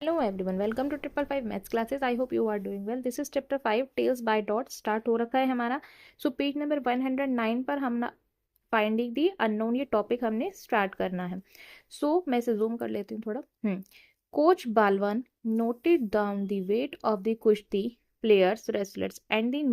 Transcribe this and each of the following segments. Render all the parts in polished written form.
Hello everyone, welcome to 555 maths classes. I hope you are doing well. This is chapter 5 tales by dot start हो रखा है हमारा. So page number 109 पर हम finding the unknown ये topic हमने start करना है. सो मैं इसे जूम कर लेती हूँ थोड़ा. Coach Balwan noted down the weight of the kushti players wrestlers and the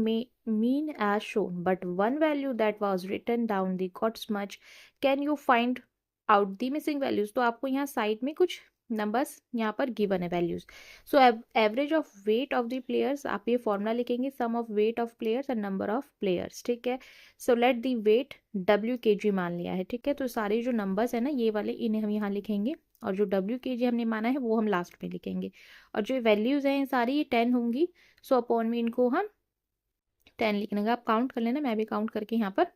mean as shown, but one value that was written down the got much. Can you find out the missing values? तो आपको यहाँ side में कुछ numbers यहाँ पर given है values. So average of weight of the players, आप ये फॉर्मूला लिखेंगे sum of weight of players and number of players. ठीक है. So let the weight WKG मान लिया है. ठीक है. तो सारे जो नंबर्स है ना ये वाले इन्हें हम यहाँ लिखेंगे और जो WKG हमने माना है वो हम लास्ट में लिखेंगे. और जो वैल्यूज हैं सारी ये 10 होंगी. सो अपॉन में इनको हम 10 लिखने का. आप काउंट कर लेना, मैं भी काउंट करके यहाँ पर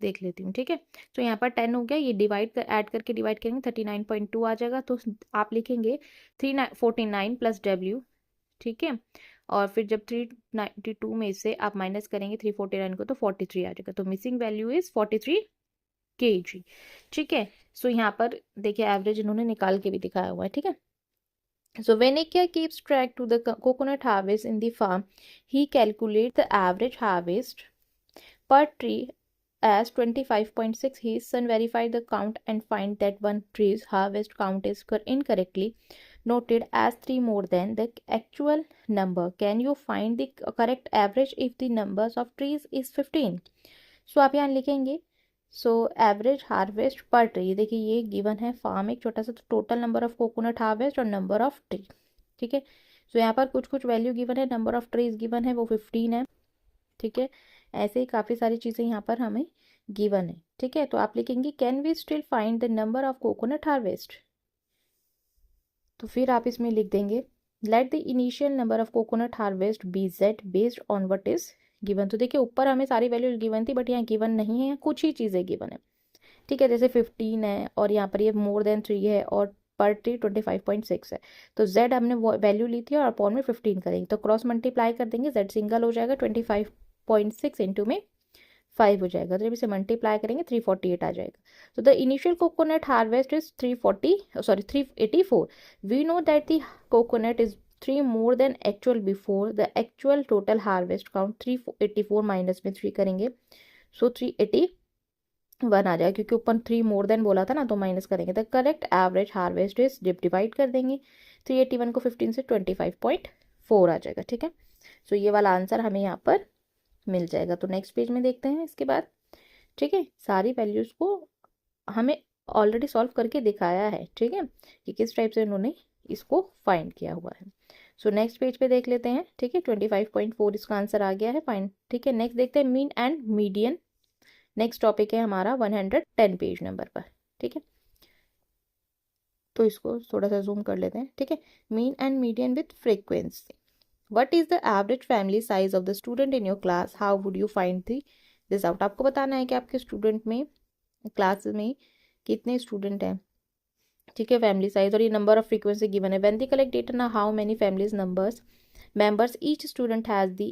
देख लेती हूँ. ठीक है. तो यहाँ पर 10 हो गया. ये ऐड करके डिवाइड करेंगे 39.2 आ जाएगा. तो आप लिखेंगे 349 प्लस W. ठीक है. और फिर जब 392 में से आप माइनस करेंगे 349 को तो 43 आ जाएगा. तो मिसिंग वैल्यू इज 43 kg. ठीक है. सो यहाँ पर देखिए एवरेज इन्होंने निकाल के भी दिखाया हुआ है. ठीक है. So when Ikea keeps track to the coconut harvest in the farm, he calculates the average harvest per tree as 25.6. His son verified the count and find that one tree's harvest count is incorrectly noted as 3 more than the actual number. Can you find the correct average if the numbers of trees is 15? So आप यहाँ लिखेंगे so average harvest पर tree. देखिए ये given है farm एक छोटा सा total number of coconut harvest और नंबर ऑफ ट्री. ठीक है. सो यहाँ पर कुछ कुछ वैल्यू गिवन है. नंबर ऑफ ट्रीज गिवन है वो 15 है. ठीक है. ऐसे ही काफ़ी सारी चीज़ें यहाँ पर हमें गिवन है. ठीक है. तो आप लिखेंगे can we still find the number of coconut harvest. तो फिर आप इसमें लिख देंगे let the initial number of coconut harvest be Z based on what is given. तो देखिए ऊपर हमें सारी वैल्यू गिवन थी बट यहाँ गिवन नहीं है, कुछ ही चीज़ें गिवन है. ठीक है. जैसे 15 है और यहाँ पर ये मोर देन 3 है और पर ट्री 25.6 है. तो Z हमने वैल्यू ली थी और अपॉन में 15 करेंगे तो क्रॉस मल्टीप्लाई कर देंगे. Z सिंगल हो जाएगा 25.6 इंटू में 5 हो जाएगा. तो जब इसे मल्टीप्लाई करेंगे 348 आ जाएगा. तो the initial coconut harvest is 384. We know that the coconut is 3 more than actual before. The actual total harvest count 384 minus में 3 करेंगे सो 381 आ जाएगा क्योंकि ऊपर 3 मोर देन बोला था ना तो माइनस करेंगे. The correct average harvest is divide कर देंगे 381 को 15 से 25.4 आ जाएगा. ठीक है. सो ये वाला आंसर हमें यहाँ पर मिल जाएगा. तो नेक्स्ट पेज में देखते हैं इसके बाद. ठीक है. सारी वैल्यूज को हमें ऑलरेडी सॉल्व करके दिखाया है. ठीक है कि किस टाइप से उन्होंने इसको फाइंड किया हुआ है. सो नेक्स्ट पेज पे देख लेते हैं. ठीक है. 25.4 इसका आंसर आ गया है. फाइन. ठीक है. नेक्स्ट देखते हैं mean and median. Next topic है हमारा 110 पेज नंबर पर. ठीक है. तो इसको थोड़ा सा जूम कर लेते हैं. ठीक है. Mean and median with frequency. What is the average family size of the student in your class? How would you find this out? आपको बताना है कि आपके स्टूडेंट में क्लास में कितने स्टूडेंट हैं. ठीक है. फैमिली साइज और ये नंबर ऑफ फ्रीक्वेंसी गिवन है. When they collect data now, how many families members each student has the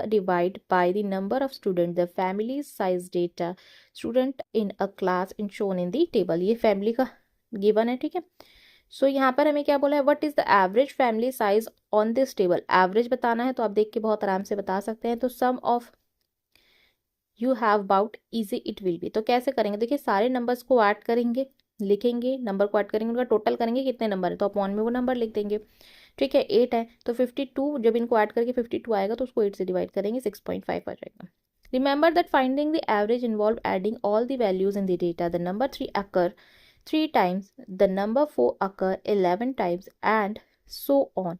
divide by the number of student the family size data student in a class in shown in the table. ये family का given है. ठीक है. सो यहाँ पर हमें क्या बोला है what is the average family size on this table. Average बताना है तो आप देख के बहुत आराम से बता सकते हैं. तो some of you have about easy it will be. तो कैसे करेंगे देखिए सारे नंबर्स को ऐड करेंगे, लिखेंगे नंबर को ऐड करेंगे, उनका टोटल करेंगे कितने नंबर है तो अपॉन में वो नंबर लिख देंगे. ठीक है. 8 है तो 52 जब इनको ऐड करके 52 आएगा तो उसको 8 से डिवाइड करेंगे 6.5 आ जाएगा. Remember that finding the average involve adding all the values in the data. The number 3 occur 3 times, the number 4 occur 11 times and so on.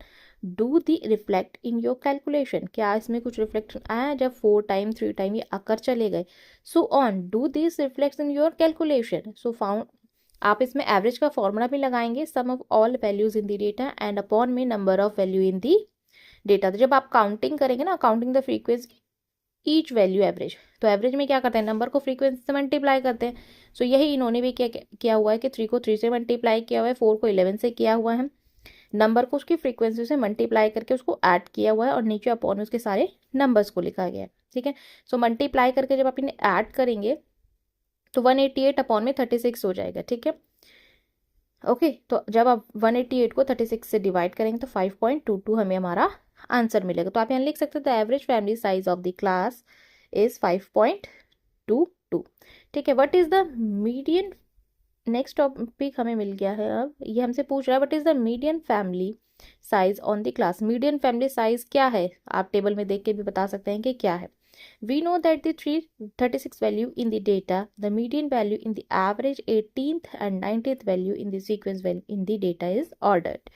Do the reflect in your calculation. क्या इसमें कुछ reflection आया जब 4 time 3 time ये अकर चले गए. So on. Do this reflects in your calculation. So found. आप इसमें एवरेज का फॉर्मूला भी लगाएंगे sum of all values in the data and upon में number of value in the data. तो जब आप काउंटिंग करेंगे ना counting the frequency each value average. तो एवरेज में क्या करते हैं नंबर को फ्रीक्वेंसी से मल्टीप्लाई करते हैं. सो यही इन्होंने भी किया हुआ है कि 3 को 3 से मल्टीप्लाई किया हुआ है, 4 को 11 से किया हुआ है, नंबर को उसकी फ्रीक्वेंसी से मल्टीप्लाई करके उसको ऐड किया हुआ है और नीचे अपॉन उसके सारे नंबर्स को लिखा गया है. ठीक है. सो मल्टीप्लाई करके जब आप इन्हें ऐड करेंगे तो 188 अपॉन में 36 हो जाएगा. ठीक है. ओके तो जब आप 188 को 36 से डिवाइड करेंगे तो 5.22 हमें हमारा आंसर मिलेगा। तो आप यहाँ लिख सकते हैं the average family size of the class is 5.22। ठीक है, what is the median, next topic हमें मिल गया है। अब ये हमसे पूछ रहा है what is the median family size on the class. Median family size क्या है, आप टेबल में देख के भी बता सकते हैं कि क्या है। We know that the 336 value in the data, the median value in the average 18th and 19th value in the sequence value in the data is ordered.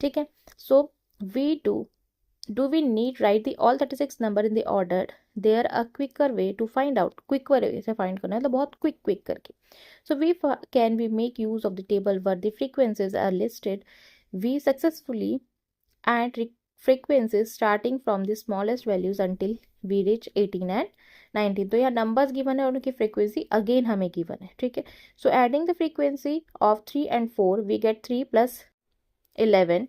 ठीक है, so we do we need write the all 36 number in the ordered? There a quicker way to find out, quicker way से find करना है तो बहुत quick करके। So we make use of the table where the frequencies are listed. We successfully and frequencies starting from the smallest values until we reach 18 and 19। तो यहाँ numbers given है और उनकी फ्रीक्वेंसी अगेन हमें गिवन है। ठीक है, so adding the frequency of 3 and 4 we get 3 + 11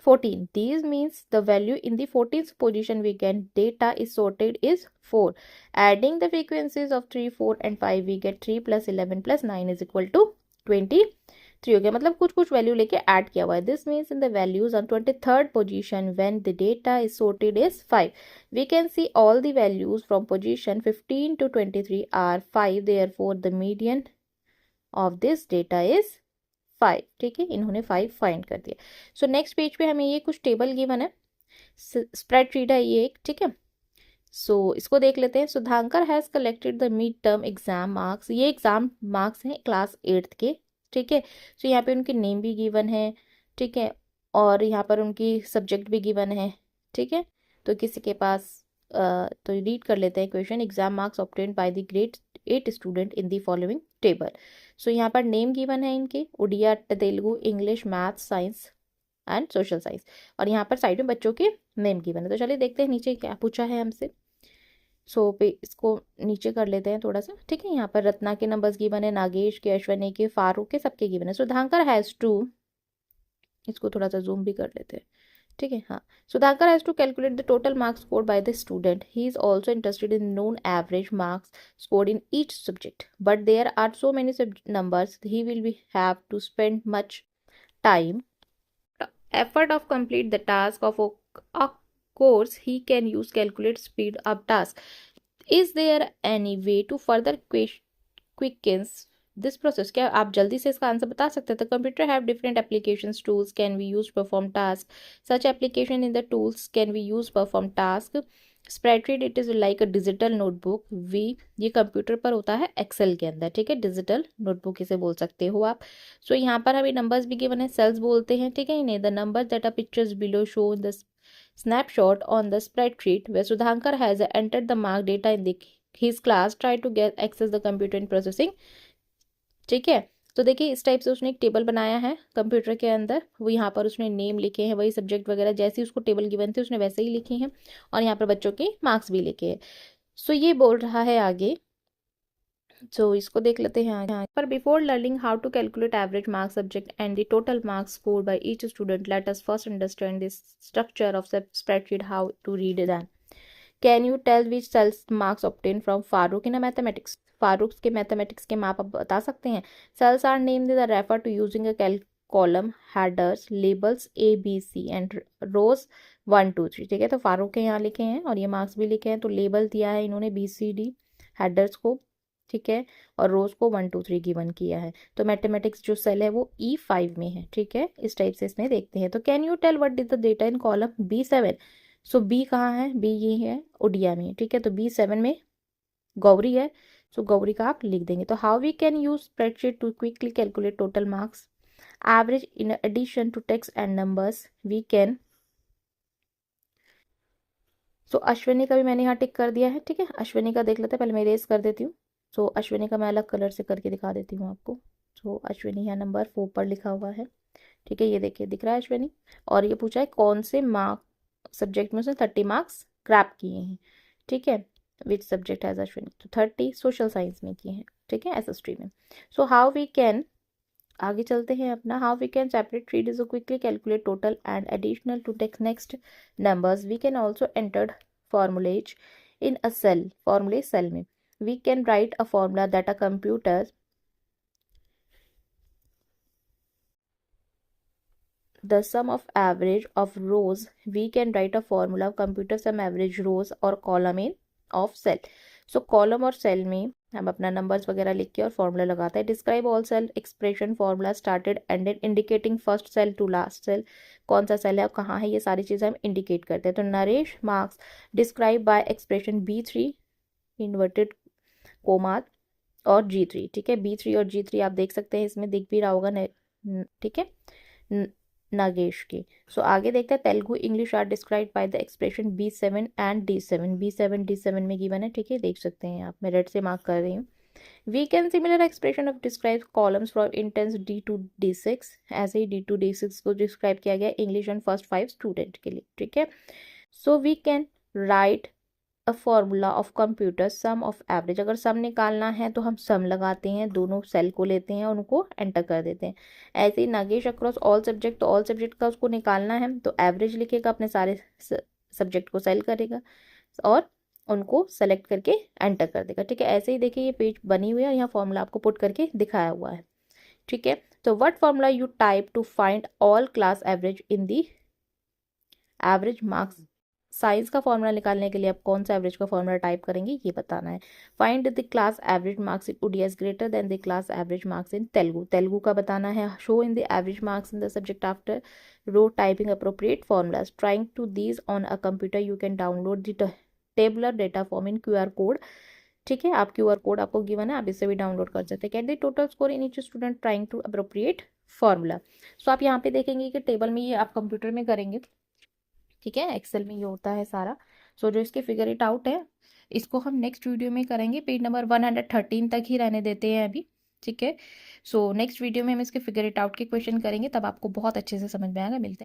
14। These means the value in the 14th position we get data is sorted is 4। Adding the frequencies of 3, 4 and 5 we get 3 + 11 + 9 is equal to 23 हो गया। मतलब कुछ कुछ value लेके add किया हुआ है। This means in the values on 23rd position when the data is sorted is 5। We can see all the values from position 15 to 23 are 5, therefore the median of this data is 5। ठीक है, इन्होंने 5 find कर दिया। So next page पे हमें ये कुछ table given है, स्प्रेडशीट है ये एक। ठीक है, सो इसको देख लेते हैं। Sudhankar has collected the mid term exam marks, ये एग्जाम मार्क्स हैं क्लास 8th के। ठीक है, सो यहाँ पे उनके नेम भी गिवन है। ठीक है, और यहाँ पर उनकी सब्जेक्ट भी गिवन है। ठीक है, तो किसी के पास तो रीड कर लेते हैं question. Exam marks obtained by the grade 8 student in the following table. So यहाँ पर नेम गिवन है इनके, Odia, Telugu, English, maths, science and social science, और यहाँ पर साइड में बच्चों के नेम गिवन है। तो चलिए देखते हैं नीचे क्या पूछा है हमसे। सो पे इसको नीचे कर लेते हैं थोड़ा सा। ठीक है, यहाँ पर रत्ना के नंबर्स गिवन है, नागेश के, अश्वनी के, फारूक के, सबके गिवन है। सुधांकर हैज टू, इसको थोड़ा सा जूम भी कर लेते हैं। ठीक है, हाँ, Sudhakar has to calculate the total marks scored by the student. He is also interested in known average marks scored in each subject, but there are so many numbers he will be have to spend much time effort of complete the task of a course he can use calculate speed up task। is there any way to further quickens this process? क्या आप जल्दी से इसका answer बता सकते हैं? तो computer have different applications tools can be use perform task, such application in the tools can be use perform task. Spreadsheet it is like a digital notebook. We, ये कंप्यूटर पर होता है एक्सेल के अंदर। ठीक है, डिजिटल नोटबुक इसे बोल सकते हो आप। सो यहाँ पर हमें नंबर्स भी गिवन है, सेल्स बोलते हैं। ठीक है, इन्हें the number that are pictures below show in the snapshot on the spreadsheet where Sudhankar has entered the mark data in his class, try to get access the computer in processing। ठीक है, तो देखिए इस type से उसने एक table बनाया है कंप्यूटर के अंदर। वो यहाँ पर उसने नेम लिखे हैं, वही सब्जेक्ट वगैरह जैसे उसको टेबल गिवन थे उसने वैसे ही लिखे हैं, और यहाँ पर बच्चों के मार्क्स भी लिखे हैं। सो ये बोल रहा है आगे, सो इसको देख लेते हैं आगे। पर before learning how to calculate average marks subject and the total marks scored by each student, let us first understand this structure of spreadsheet, how to read them. Can you tell which cells marks obtain from Farooq in mathematics? Farooq के mathematics के mark आप बता सकते हैं। Cells are named the refer to using a column headers labels A B C and rows 1 2 3। ठीक है, तो फारूक के यहाँ लिखे हैं और ये मार्क्स भी लिखे हैं, तो लेबल दिया है इन्होंने बी सी डी हेडर्स को। ठीक है, और रोज को 1 2 3 गिवन किया है। तो मैथमेटिक्स जो सेल है वो E5 में है। ठीक है, इस टाइप से इसमें देखते हैं। तो can you tell what is the data in column B7? So B कहाँ है? बी ये है उड़िया में। ठीक है, तो B7 में गौरी है, सो गौरी का आप लिख देंगे। तो how we can use spreadsheet to quickly calculate total marks average in addition to text and numbers we can. So Ashwini का भी मैंने यहाँ टिक कर दिया है। ठीक है, अश्विनी का देख लेते हैं, पहले मैं इरेज कर देती हूँ। सो अश्विनी का मैं अलग कलर से करके दिखा देती हूँ आपको। सो अश्विनी यहाँ नंबर 4 पर लिखा हुआ है। ठीक है, ये देखिए दिख रहा है अश्विनी, और ये पूछा है कौन से मार्क सब्जेक्ट में उसने 30 मार्क्स क्रैप किए हैं। ठीक है, विच सब्जेक्ट हैज अश्विनी, तो 30 सोशल साइंस में किए हैं। ठीक है, एसएसटी में। सो हाउ वी कैन, आगे चलते हैं अपना। How we can separate three digit quickly calculate total and additional to take next numbers. We can also entered formulas in a cell, फॉर्मुले सेल में। We can write a formula that a computer the sum of average of rows, we can write a formula of computer sum average rows और column in of cell. So column और cell में हम अपना numbers वगैरह लिख के और formula लगाते हैं. Describe all cell expression formula started ended indicating first cell to last cell. कौन सा cell है और कहाँ है, ये सारी चीज़ें हम indicate करते हैं. तो Naresh marks described by expression B3 inverted comma और G3. ठीक है, B3 और G3 आप देख सकते हैं, इसमें दिख भी रहा होगा. ठीक है, नागेश की. सो आगे देखते हैं. Telugu English are describe by the expression B7 and D7. B7 में गिवन है. ठीक है, देख सकते हैं आप, मैं रेड से मार्क कर रही हूँ. We can similar expression of describe columns from intense D to D6. ऐसे ही D to D6 को डिस्क्राइब किया गया इंग्लिश एंड फर्स्ट 5 स्टूडेंट के लिए. ठीक है, so we can write a formula of computer sum of average. अगर sum निकालना है तो हम सम लगाते हैं, दोनों सेल को लेते हैं और उनको एंटर कर देते हैं. ऐसे ही नागेश अक्रॉस ऑल सब्जेक्ट, तो ऑल सब्जेक्ट का उसको निकालना है तो एवरेज लिखेगा, अपने सारे सब्जेक्ट को सेल करेगा और उनको सेलेक्ट करके एंटर कर देगा. ठीक है, ऐसे ही देखिए ये पेज बनी हुई है और यहाँ फॉर्मूला आपको पुट करके दिखाया हुआ है. ठीक है, तो what formula you type two find all class average in the average marks. Science का फॉर्मूला निकालने के लिए आप कौन सा एवरेज का फॉर्मूला टाइप करेंगे ये बताना है. Find the class average marks in ODS greater than the class average marks in Telugu. Telugu का बताना है. Show in the average marks in the subject after row typing appropriate formulas. Trying to these on a computer you can download the tabular data form in QR code. ठीक है, आप QR code आपको given है, आप इससे भी download कर सकते हैं. Get the total score in each student trying to appropriate formula. So आप यहाँ पे देखेंगे कि टेबल में ये आप कंप्यूटर में करेंगे. ठीक है, एक्सेल में ये होता है सारा. सो जो इसके फिगर इट आउट है इसको हम नेक्स्ट वीडियो में करेंगे. पेज नंबर 113 तक ही रहने देते हैं अभी. ठीक है, सो नेक्स्ट वीडियो में हम इसके फिगर इट आउट के क्वेश्चन करेंगे, तब आपको बहुत अच्छे से समझ में आएगा. मिलते हैं.